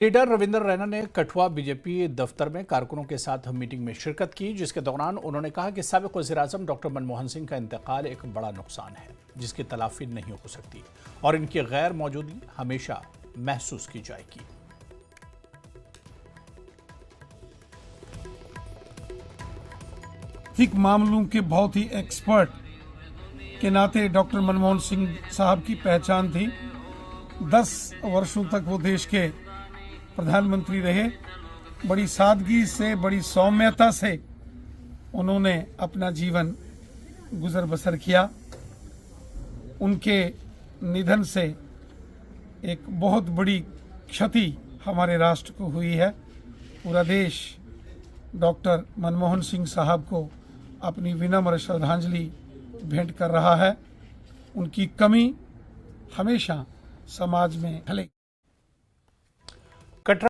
Leader Ravindra Raina ने Kathua BJP दफ्तर में कारकुनों के साथ मीटिंग में शिरकत की, जिसके दौरान उन्होंने कहा कि साबिक वज़ीर-ए-आज़म डॉक्टर मनमोहन सिंह का इंतकाल एक बड़ा नुकसान है जिसकी तलाफी नहीं हो सकती और इनकी गैर मौजूदगी हमेशा महसूस की जाएगी। आर्थिक मामलों के बहुत ही एक्सपर्ट के नाते डॉक्टर मनमोहन सिंह साहब की पहचान थी। 10 वर्षों तक वो देश के प्रधानमंत्री रहे। बड़ी सादगी से, बड़ी सौम्यता से उन्होंने अपना जीवन गुजर बसर किया। उनके निधन से एक बहुत बड़ी क्षति हमारे राष्ट्र को हुई है। पूरा देश डॉक्टर मनमोहन सिंह साहब को अपनी विनम्र श्रद्धांजलि भेंट कर रहा है। उनकी कमी हमेशा समाज में खलेगी।